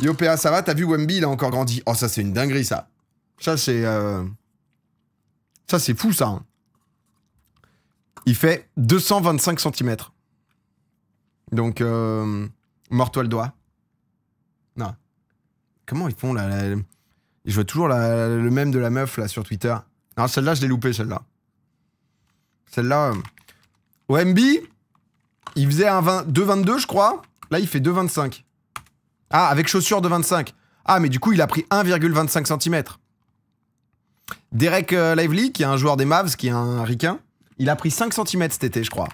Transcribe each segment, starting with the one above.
Yo PA, ça va? T'as vu Wemby, il a encore grandi. Oh, ça, c'est une dinguerie, ça. Ça, c'est... Ça, c'est fou, ça. Hein. Il fait 225 cm. Donc, mords-toi le doigt. Non. Comment ils font, là, Je vois toujours le mème de la meuf, là, sur Twitter. Non, celle-là, je l'ai loupée, celle-là. Celle-là... Wemby, il faisait un 2,22, je crois. Là, il fait 2,25. Ah, avec chaussures de 25. Ah, mais du coup, il a pris 1,25 cm. Derek Lively, qui est un joueur des Mavs, qui est un ricain, il a pris 5 cm cet été, je crois.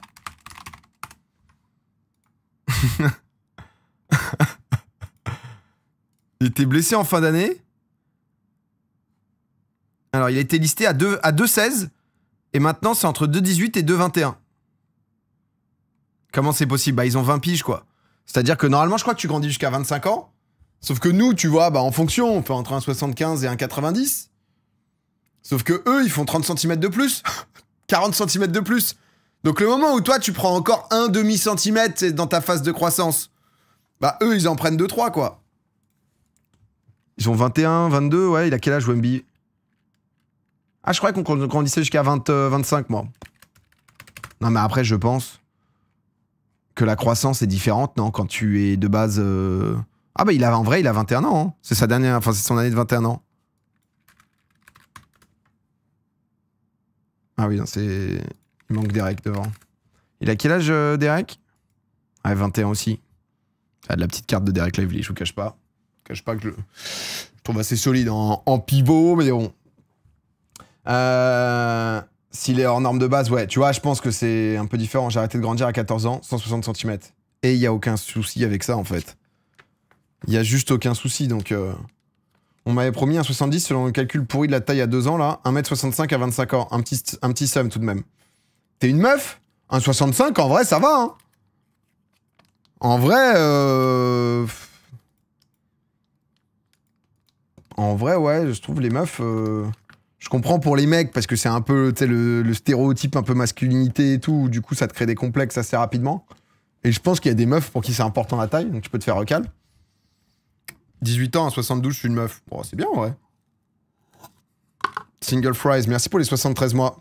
Il était blessé en fin d'année. Alors, il a été listé à 2,16. Et maintenant, c'est entre 2,18 et 2,21. Comment c'est possible? Bah, ils ont 20 piges, quoi. C'est-à-dire que normalement, je crois que tu grandis jusqu'à 25 ans. Sauf que nous, tu vois, bah, en fonction, on fait entre 1,75 et 1,90. Sauf que eux, ils font 30 cm de plus. 40 cm de plus. Donc le moment où toi, tu prends encore 1,5 cm dans ta phase de croissance, bah eux, ils en prennent 2-3, quoi. Ils ont 21, 22, ouais, il a quel âge, Wemby? Ah, je croyais qu'on grandissait jusqu'à 25, moi. Non, mais après, je pense que la croissance est différente, non? Quand tu es de base... Ah bah, en vrai, il a 21 ans. Hein. C'est sa dernière... Enfin, c'est son année de 21 ans. Ah oui, non, c'est... Il manque Derek devant. Il a quel âge, Derek? Ah, 21 aussi. Ah, de la petite carte de Derek Lively, je vous cache pas. Je cache pas que je trouve assez solide en pivot, mais bon. S'il est hors norme de base, ouais, tu vois, je pense que c'est un peu différent. J'ai arrêté de grandir à 14 ans, 160 cm. Et il n'y a aucun souci avec ça, en fait. Il n'y a juste aucun souci, donc... On m'avait promis un 70 selon le calcul pourri de la taille à 2 ans, là. 1m65 à 25 ans. Un petit somme, tout de même. T'es une meuf? Un 65, en vrai, ça va, hein. En vrai, En vrai, ouais, je trouve les meufs... Je comprends pour les mecs, parce que c'est un peu, tu sais, le stéréotype un peu masculinité et tout, du coup, ça te crée des complexes assez rapidement. Et je pense qu'il y a des meufs pour qui c'est important la taille, donc tu peux te faire recal. 18 ans à 72, je suis une meuf. Bon, c'est bien, ouais. Single Fries, merci pour les 73 mois.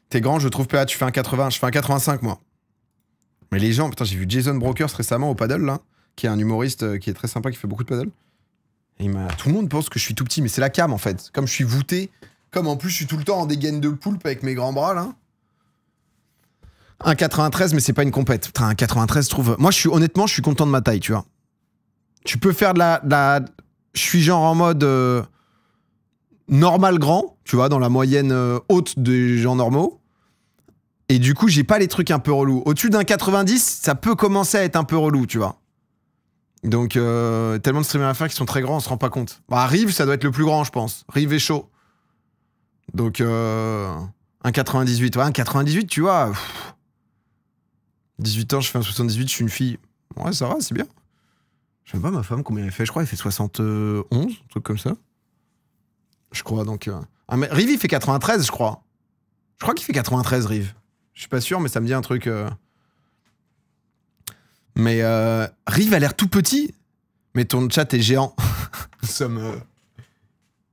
T'es grand, je trouve PA, tu fais un 80, je fais un 85, moi. Mais les gens, putain, j'ai vu Jason Brokers récemment au paddle, là, qui est un humoriste qui est très sympa, qui fait beaucoup de paddle. Et tout le monde pense que je suis tout petit, mais c'est la cam, en fait. Comme je suis voûté, comme en plus je suis tout le temps en dégaine de poulpe avec mes grands bras, là. Un 93, mais c'est pas une compète. Putain, un 93, je trouve... Moi, honnêtement, je suis content de ma taille, tu vois. Tu peux faire de la... Je suis genre en mode... normal grand, tu vois, dans la moyenne haute des gens normaux. Et du coup, j'ai pas les trucs un peu relous. Au-dessus d'un 90, ça peut commencer à être un peu relou, tu vois. Donc, tellement de streamers à faire qui sont très grands, on se rend pas compte. Bah, Rive, ça doit être le plus grand, je pense. Rive est chaud. Donc, un 98. Ouais, un 98, tu vois. 18 ans, je fais un 78, je suis une fille. Ouais, ça va, c'est bien. Je sais pas ma femme combien elle fait. Je crois qu'elle fait 71, un truc comme ça. Je crois, donc... mais Rive, il fait 93, je crois. Je crois qu'il fait 93, Rive. Je suis pas sûr, mais ça me dit un truc... Mais Rive a l'air tout petit. Mais ton chat est géant. Nous sommes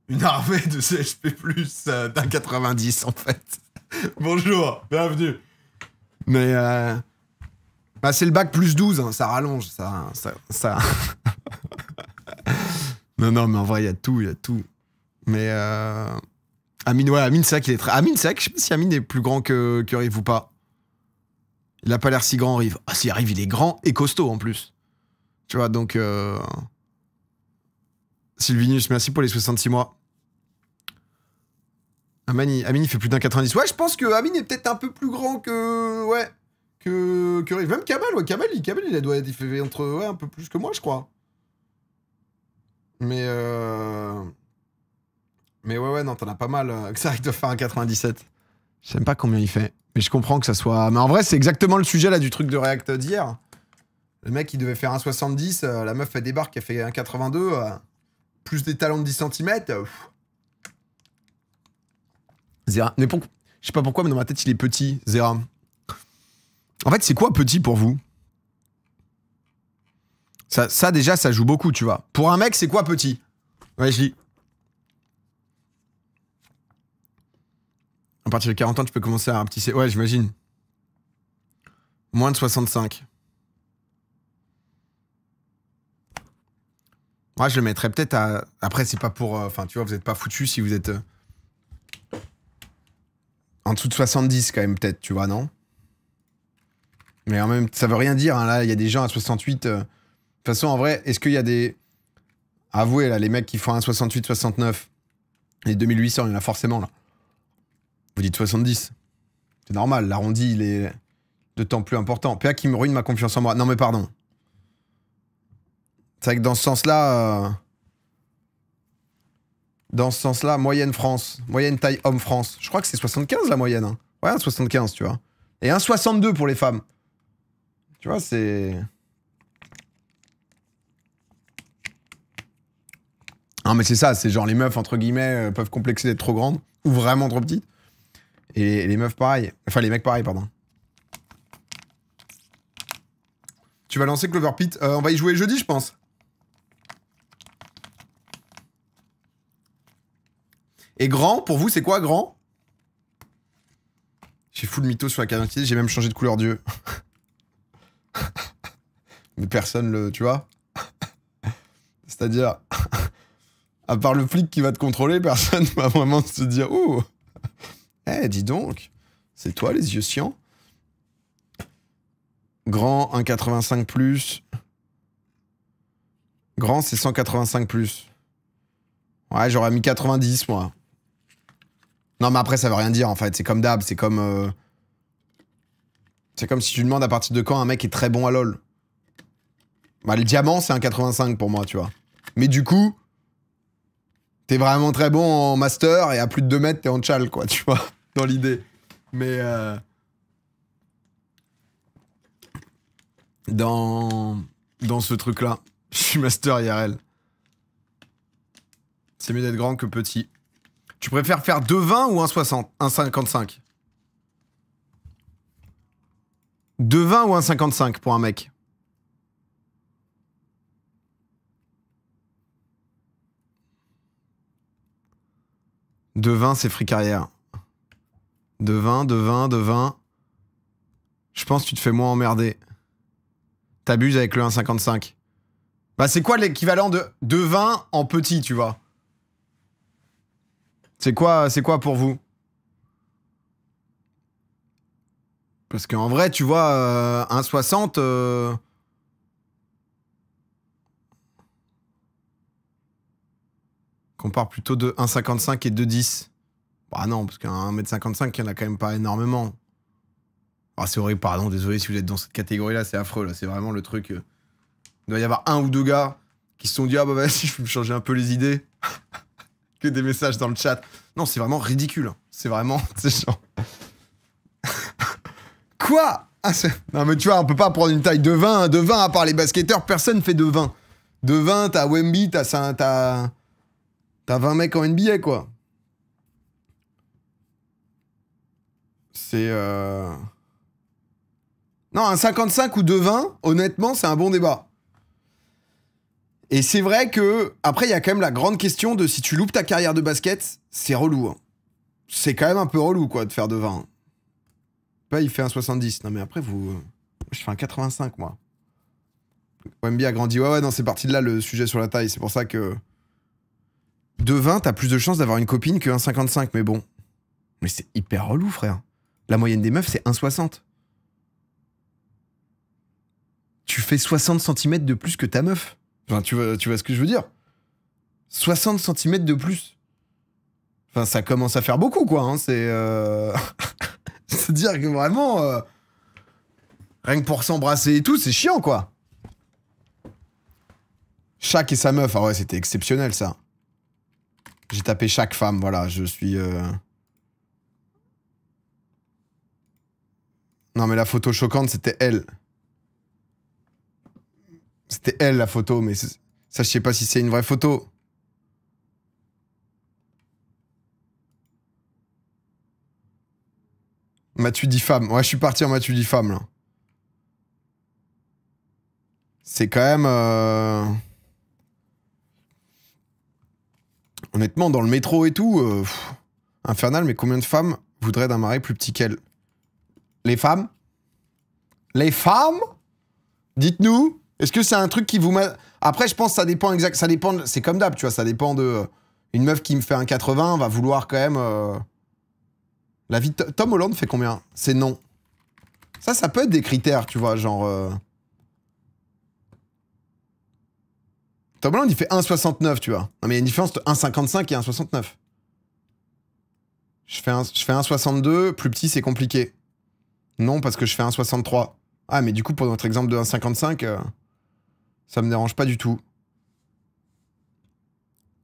une armée de CHP+, d'un 90, en fait. Bonjour, bienvenue. Mais... Bah, c'est le bac plus 12, hein, ça rallonge, ça... non, mais en vrai, il y a tout, Mais Amine, ouais, Amine, c'est vrai qu'il est très... Amine, c'est vrai que je sais pas si Amine est plus grand que Rive ou pas. Il a pas l'air si grand, Rive. Ah, si, Rive, il est grand et costaud, en plus. Tu vois, donc... Sylvinus, merci pour les 66 mois. Amine, il fait plus d'un 90. Ouais, je pense que Amine est peut-être un peu plus grand que... Ouais. Que Rive. Même Kamal, ouais. Kamal, il fait entre... Ouais, un peu plus que moi, je crois. Mais ouais, non, t'en as pas mal. Que ça arrive de faire un 97. Je sais même pas combien il fait. Mais je comprends que ça soit... Mais en vrai, c'est exactement le sujet, là, du truc de React d'hier. Le mec, il devait faire un 70. La meuf, elle débarque, elle fait un 82. Plus des talons de 10 cm. Zera. Mais je sais pas pourquoi, mais dans ma tête, il est petit, Zera. En fait, c'est quoi petit pour vous? Ça, déjà, ça joue beaucoup, tu vois. Pour un mec, c'est quoi petit? Ouais, je lis. À partir de 40 ans, tu peux commencer à un petit... Ouais, j'imagine. Moins de 65. Moi, je le mettrais peut-être à... Après, c'est pas pour... Enfin, tu vois, vous êtes pas foutu si vous êtes... En dessous de 70, quand même, peut-être, tu vois, non? Mais en même temps, ça veut rien dire, hein, là, il y a des gens à 68... De toute façon, en vrai, est-ce qu'il y a des... Avouez, là, les mecs qui font un 68, 69, les 2800, il y en a forcément, là. Vous dites 70. C'est normal, l'arrondi, il est de temps plus important. PA qui me ruine ma confiance en moi. Non, mais pardon. C'est vrai que dans ce sens-là... Dans ce sens-là, moyenne France. Moyenne taille homme France. Je crois que c'est 75 la moyenne. Hein. Ouais, un 75, tu vois. Et un 62 pour les femmes. Tu vois, c'est... Non, mais c'est ça. C'est genre les meufs, entre guillemets, peuvent complexer d'être trop grandes. Ou vraiment trop petites. Et les meufs, pareil. Enfin, les mecs, pareil, pardon. Tu vas lancer Clover Pit. On va y jouer jeudi, je pense. Et grand, pour vous, c'est quoi grand? J'ai full mytho sur la carte d'identité, j'ai même changé de couleur d'yeux. Mais personne le... Tu vois? C'est-à-dire... À part le flic qui va te contrôler, personne va vraiment se dire « Oh, eh, dis donc, c'est toi les yeux sciants ?» Grand, 1,85 plus. Grand, c'est 185 plus. Ouais, j'aurais mis 90, moi. Non, mais après, ça veut rien dire, en fait. C'est comme d'hab, c'est comme... C'est comme si tu demandes à partir de quand un mec est très bon à LoL. Bah, le diamant, c'est un 85 pour moi, tu vois. Mais du coup, t'es vraiment très bon en master et à plus de 2 mètres, t'es en tchal, quoi, tu vois, dans l'idée. Mais dans ce truc-là, je suis master IRL. C'est mieux d'être grand que petit. Tu préfères faire 2,20 ou 1,60? 1,55? 2,20 ou 1,55 pour un mec? De 20, c'est free carrière. De 20, de 20, de 20. Je pense que tu te fais moins emmerder. T'abuses avec le 1,55. Bah, c'est quoi l'équivalent de 20 en petit, tu vois? C'est quoi pour vous? Parce qu'en vrai, tu vois, 1,60... Compare plutôt de 1,55 et 2,10. Bah non, parce qu'un 1m55, il y en a quand même pas énormément. Ah, c'est horrible, pardon, désolé si vous êtes dans cette catégorie-là, c'est affreux, là. C'est vraiment le truc... Il doit y avoir 1 ou 2 gars qui se sont dit « Ah bah vas-y, je vais me changer un peu les idées. » Que des messages dans le chat. Non, c'est vraiment ridicule. C'est vraiment... C'est genre... Quoi? Ah, non mais tu vois, on peut pas prendre une taille de 20. De 20, à part les basketteurs, personne fait de 20. De 20, t'as Wemby, t'as 20 mecs en NBA, quoi. C'est... Non, un 55 ou 2,20, honnêtement, c'est un bon débat. Et c'est vrai que, après, il y a quand même la grande question de si tu loupes ta carrière de basket, c'est relou. Hein. C'est quand même un peu relou, quoi, de faire de 20. Pas, il fait un 70. Non, mais après, vous... Je fais un 85, moi. Wemby a grandi. Ouais, non, c'est parti de là, le sujet sur la taille. C'est pour ça que... De 20, t'as plus de chances d'avoir une copine que 1,55, mais bon. Mais c'est hyper relou, frère. La moyenne des meufs, c'est 1,60. Tu fais 60 cm de plus que ta meuf. Enfin, tu vois ce que je veux dire? 60 cm de plus. Enfin, ça commence à faire beaucoup, quoi. Hein. C'est... C'est-à-dire que vraiment... Rien que pour s'embrasser et tout, c'est chiant, quoi. Shaq et sa meuf. Ah ouais, c'était exceptionnel, ça. J'ai tapé chaque femme, voilà. Je suis... Non, mais la photo choquante, c'était elle. C'était elle, la photo, mais ça, je sais pas si c'est une vraie photo. M'as-tu dit femme? Ouais, je suis parti en m'as-tu dit femme, là. C'est quand même... Honnêtement, dans le métro et tout, infernal, mais combien de femmes voudraient d'un mari plus petit qu'elle? Les femmes? Les femmes? Dites-nous, est-ce que c'est un truc qui vous met... Après, je pense que ça dépend exact... Ça dépend... C'est comme d'hab, tu vois, ça dépend de... Une meuf qui me fait un 80 va vouloir quand même... La vie de Tom Holland fait combien? C'est non. Ça peut être des critères, tu vois, genre... Tom Holland, il fait 1,69, tu vois. Non, mais il y a une différence de 1,55 et 1,69. Je fais 1,62, plus petit, c'est compliqué. Non, parce que je fais 1,63. Ah, mais du coup, pour notre exemple de 1,55, ça me dérange pas du tout.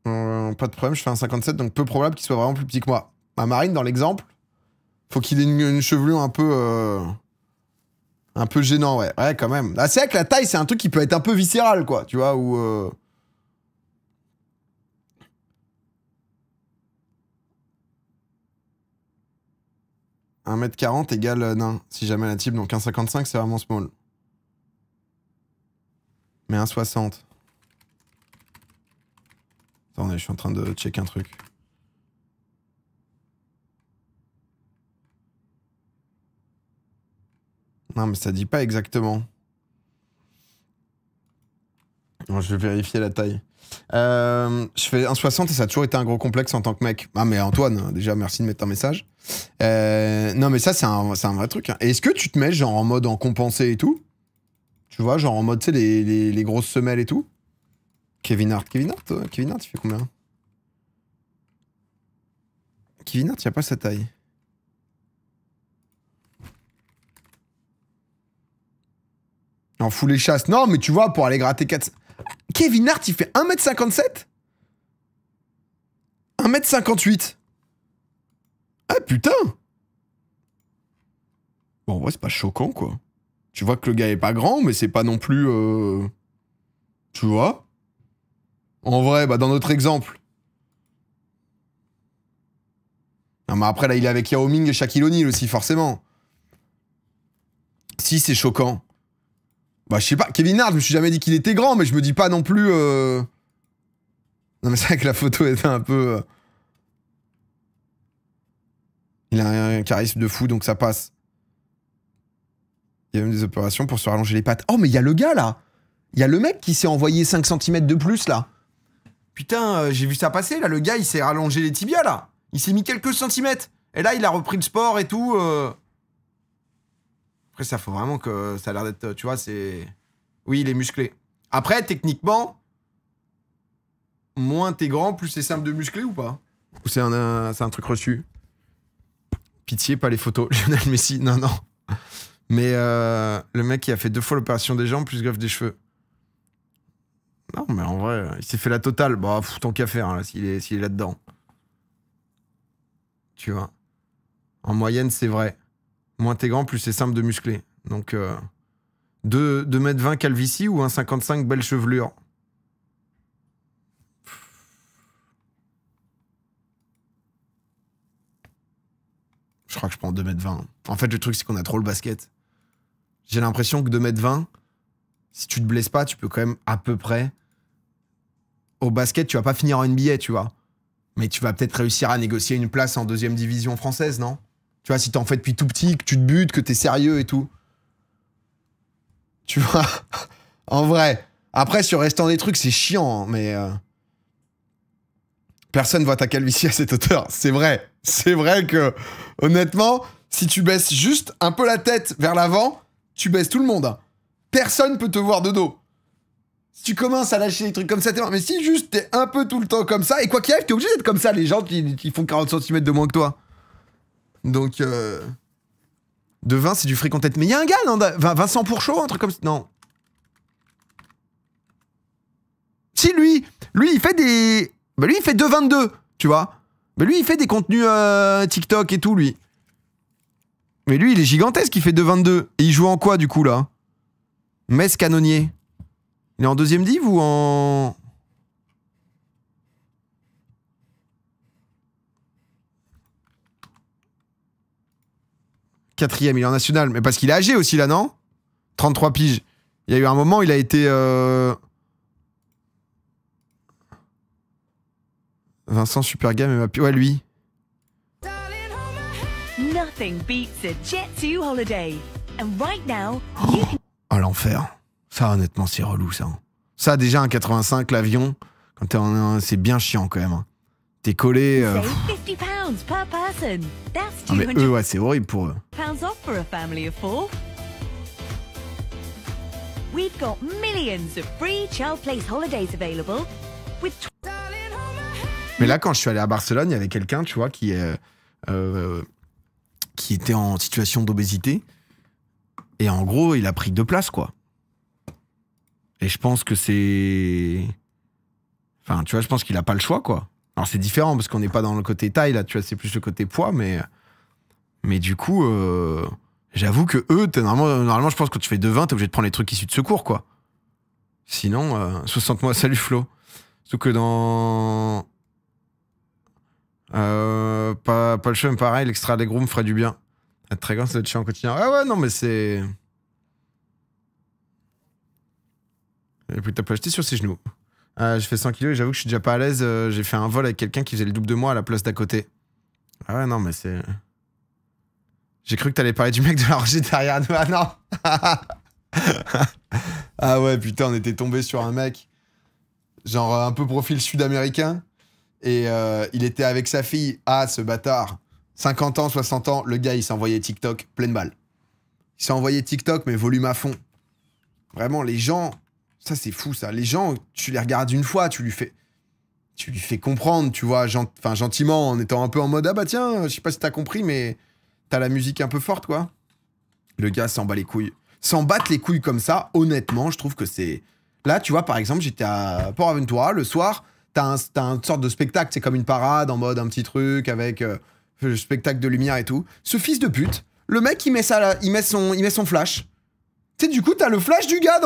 Pas de problème, je fais 1,57, donc peu probable qu'il soit vraiment plus petit que moi. Ma Marine, dans l'exemple, faut qu'il ait une chevelure un peu gênant, ouais. Ouais, quand même. Ah, c'est vrai que la taille, c'est un truc qui peut être un peu viscéral, quoi, tu vois, ou... 1m40 égale nain. Si jamais la type, donc 1,55, c'est vraiment small. Mais 1,60. Attendez, je suis en train de check un truc. Non, mais ça dit pas exactement. Non, je vais vérifier la taille. Je fais 1,60 et ça a toujours été un gros complexe en tant que mec. Ah, mais Antoine, déjà, merci de mettre un message. Non, mais ça, c'est un vrai truc. Hein. Et est-ce que tu te mets genre en mode en compensé et tout? Tu vois, genre en mode, tu sais, les grosses semelles et tout? Kevin Hart, il fait combien? Kevin Hart, il a pas sa taille. En full les chasses. Non, mais tu vois, pour aller gratter 4... Kevin Hart, il fait 1m57? 1m58. Ah, putain! Bon, en vrai, c'est pas choquant, quoi. Tu vois que le gars est pas grand, mais c'est pas non plus... Tu vois? En vrai, bah, dans notre exemple... Non, mais après, là, il est avec Yao Ming et Shaquille O'Neal aussi, forcément. Si, c'est choquant. Bah, je sais pas. Kevin Hart, je me suis jamais dit qu'il était grand, mais je me dis pas non plus... Non, mais c'est vrai que la photo était un peu... Il a un charisme de fou, donc ça passe. Il y a même des opérations pour se rallonger les pattes. Oh, mais il y a le gars, là. Il y a le mec qui s'est envoyé 5 cm de plus, là. Putain, j'ai vu ça passer, là. Le gars, il s'est rallongé les tibias, là. Il s'est mis quelques centimètres. Et là, il a repris le sport et tout. Après, ça faut vraiment que... Ça a l'air d'être... Tu vois, c'est... Oui, il est musclé. Après, techniquement... Moins t'es grand, plus c'est simple de muscler ou pas? Ou c'est un truc reçu? Pitié, pas les photos. Lionel Messi, non, non. Mais le mec qui a fait 2 fois l'opération des jambes plus greffe des cheveux. Non, mais en vrai, il s'est fait la totale. Bah, tant qu'à faire, là, s'il est là-dedans. Tu vois. En moyenne, c'est vrai. Moins t'es grand, plus c'est simple de muscler. Donc, 2m20 calvitie ou 1,55 belle chevelure? Je crois que je prends 2m20. En fait, le truc, c'est qu'on a trop le basket. J'ai l'impression que 2m20, si tu te blesses pas, tu peux quand même à peu près... Au basket, tu vas pas finir en NBA, tu vois. Mais tu vas peut-être réussir à négocier une place en 2e division française, non? Tu vois, si t'en fais depuis tout petit, que tu te butes, que t'es sérieux et tout. Tu vois? En vrai. Après, sur restant des trucs, c'est chiant, hein, mais... Personne voit ta calvitie à cette hauteur. C'est vrai. C'est vrai que, honnêtement, si tu baisses juste un peu la tête vers l'avant, tu baisses tout le monde. Hein. Personne peut te voir de dos. Si tu commences à lâcher des trucs comme ça, t'es mort. Mais si juste t'es un peu tout le temps comme ça, et quoi qu'il arrive, t'es obligé d'être comme ça, les gens qui font 40 cm de moins que toi. Donc, de 20, c'est du fric en tête. Mais il y a un gars, non, Vincent Pourchaud, un truc comme ça. Non. Si, lui, il fait des... Bah lui, il fait 2,22, tu vois. Mais lui, il fait des contenus TikTok et tout, lui. Mais lui, il est gigantesque, il fait 2,22. Et il joue en quoi, du coup, là? Metz Canonnier. Il est en 2e div ou en... Quatrième, il est en national. Mais parce qu'il est âgé aussi, là, non? 33 piges. Il y a eu un moment, il a été... Vincent Supergame et ma... Ouais, lui. Nothing beats a Jet2 holiday. And right now, Oh, l'enfer. Ça, honnêtement, c'est relou, ça. Ça, déjà, un 85, l'avion, quand t'es en... c'est bien chiant, quand même. Hein. T'es collé... save £50 per person. That's Non, mais £200 eux, ouais, c'est horrible pour eux. off for a family of 4. We've got millions of free child place holidays available with Mais là, quand je suis allé à Barcelone, il y avait quelqu'un, tu vois, qui était en situation d'obésité. Et en gros, il a pris 2 places, quoi. Et je pense que c'est... Enfin, tu vois, je pense qu'il a pas le choix, quoi. Alors, c'est différent, parce qu'on n'est pas dans le côté taille, là, tu vois, c'est plus le côté poids, mais du coup, j'avoue que eux, normalement, je pense que quand tu fais 2,20, t'es obligé de prendre les trucs issus de secours, quoi. Sinon, 60 mois, salut Flo. Sauf que dans... pas le choix, mais pareil, l'extra Allegro me ferait du bien. Être très grand, ça doit être chiant en quotidien. Ouais, non, mais c'est... Et puis t'as pas acheté sur ses genoux. J'ai fait 100 kilos et j'avoue que je suis déjà pas à l'aise. J'ai fait un vol avec quelqu'un qui faisait le double de moi à la place d'à côté. Ah ouais, non, mais c'est... J'ai cru que t'allais parler du mec de la rangée derrière nous. Ah non. Ah ouais, putain, on était tombé sur un mec, genre un peu profil sud-américain. Et il était avec sa fille. Ah, ce bâtard. 50 ans, 60 ans, le gars, il s'est envoyé TikTok pleine balle. Il s'est envoyé TikTok, mais volume à fond. Vraiment, les gens... Ça, c'est fou, ça. Les gens, tu les regardes une fois, tu lui fais comprendre, tu vois, gentiment, en étant un peu en mode « Ah bah tiens, je sais pas si t'as compris, mais t'as la musique un peu forte, quoi. » Le gars s'en bat les couilles. S'en battre les couilles comme ça, honnêtement, je trouve que c'est... Là, tu vois, par exemple, j'étais à Port Aventura, le soir, t'as une sorte de spectacle, c'est comme une parade, en mode un petit truc, avec le spectacle de lumière et tout. Ce fils de pute, le mec, il met son flash. Tu sais, du coup, t'as le flash du gars,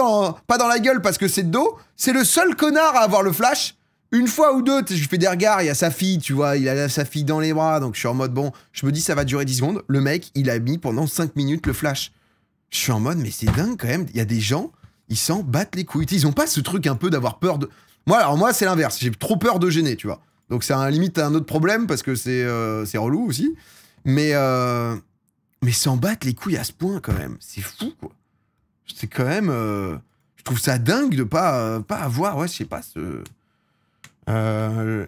pas dans la gueule parce que c'est de dos. C'est le seul connard à avoir le flash. Une fois ou deux, je fais des regards, il y a sa fille, tu vois, il a sa fille dans les bras, donc je suis en mode, bon, je me dis ça va durer 10 secondes. Le mec, il a mis pendant 5 minutes le flash. Je suis en mode, mais c'est dingue quand même. Il y a des gens, ils s'en battent les couilles. Ils ont pas ce truc un peu d'avoir peur de... Moi, c'est l'inverse. J'ai trop peur de gêner, tu vois. Donc c'est limite un autre problème parce que c'est relou aussi. Mais s'en battre les couilles à ce point quand même, c'est fou, quoi. C'est quand même... je trouve ça dingue de pas avoir, ouais, je sais pas, ce...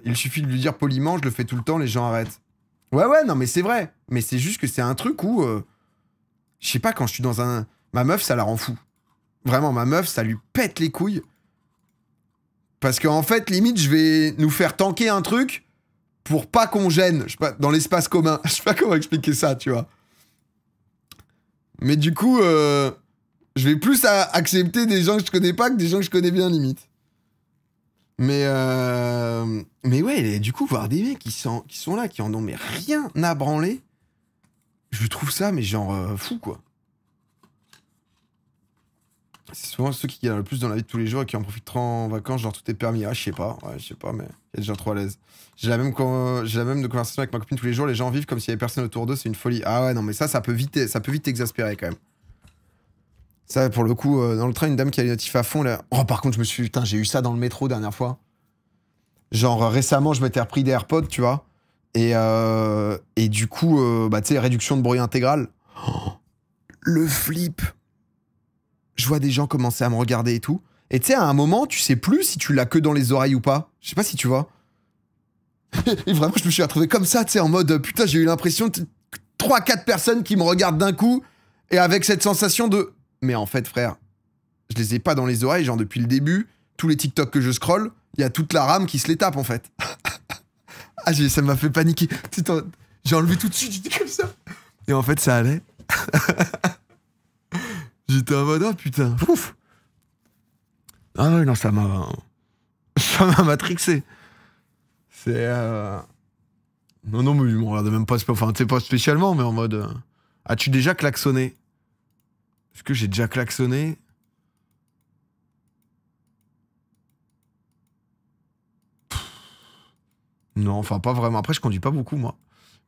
il suffit de lui dire poliment, je le fais tout le temps, les gens arrêtent. Ouais, non, mais c'est vrai. Mais c'est juste que c'est un truc où... je sais pas, quand je suis dans un... Ma meuf, ça la rend fou. Vraiment, ma meuf, ça lui pète les couilles. Parce qu'en fait, limite, je vais nous faire tanker un truc pour pas qu'on gêne, je sais pas, dans l'espace commun. Je sais pas comment expliquer ça, tu vois. Mais du coup... je vais plus accepter des gens que je connais pas que des gens que je connais bien, limite. Mais ouais, du coup, voir des mecs qui sont là, qui en ont mais rien à branler, je trouve ça, mais genre, fou, quoi. C'est souvent ceux qui gagnent le plus dans la vie de tous les jours et qui en profitent trop en vacances, genre tout est permis. Ah, je sais pas, mais il y a des gens trop à l'aise. J'ai la même de conversation avec ma copine tous les jours, les gens vivent comme s'il y avait personne autour d'eux, c'est une folie. Ah ouais, non, mais ça peut vite exaspérer, quand même. Ça, pour le coup, dans le train, une dame qui a les notifs à fond, là... Oh, par contre, putain, j'ai eu ça dans le métro dernière fois. Genre, récemment, je m'étais repris des AirPods, tu vois. Et du coup, bah, tu sais, réduction de bruit intégrale. Oh, le flip. Je vois des gens commencer à me regarder et tout. Et tu sais, à un moment, tu sais plus si tu l'as que dans les oreilles ou pas. Je sais pas si tu vois. Et vraiment, je me suis retrouvé comme ça, tu sais, en mode, putain, j'ai eu l'impression de 3-4 personnes qui me regardent d'un coup. Et avec cette sensation de... Mais en fait, frère, je les ai pas dans les oreilles, genre depuis le début, tous les TikTok que je scroll, il y a toute la rame qui se les tape, en fait. Ah, ça m'a fait paniquer. J'ai enlevé tout de suite, j'étais comme ça. Et en fait, ça allait. J'étais en mode, oh putain, ouf. Ah ouais, non, ça m'a matrixé. C'est... Non, mais il me regardait même pas, enfin, tu sais, pas spécialement, mais en mode... As-tu déjà klaxonné ? Est-ce que j'ai déjà klaxonné ? Non, enfin pas vraiment. Après, je conduis pas beaucoup, moi.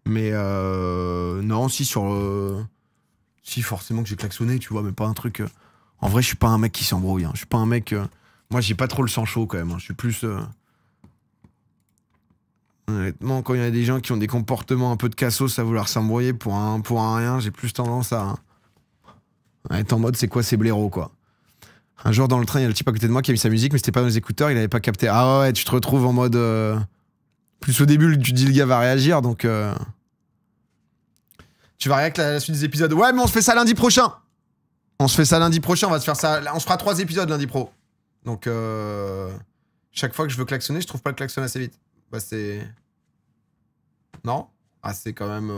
Mais non, si, si, forcément que j'ai klaxonné, tu vois, mais pas un truc... En vrai, je suis pas un mec qui s'embrouille. Hein. Je suis pas un mec. Moi, j'ai pas trop le sang chaud quand même. Hein. Je suis plus. Honnêtement, quand il y a des gens qui ont des comportements un peu de cassos à vouloir s'embrouiller pour un rien, j'ai plus tendance à être en mode c'est quoi ces blaireaux quoi. Un jour dans le train, il y a le type à côté de moi qui a mis sa musique, mais c'était pas dans les écouteurs, il avait pas capté. Ah ouais, tu te retrouves en mode. Plus au début, tu dis le gars va réagir, donc. Tu vas réagir à la suite des épisodes. Ouais, mais on se fait ça lundi prochain! On se fait ça lundi prochain, on va se faire ça. On se fera 3 épisodes lundi pro. Donc, chaque fois que je veux klaxonner, je trouve pas le klaxon assez vite. Bah, c'est. Non? Ah, c'est quand même.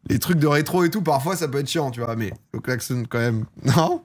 Les trucs de rétro et tout, parfois ça peut être chiant, tu vois, mais le klaxon quand même. Non?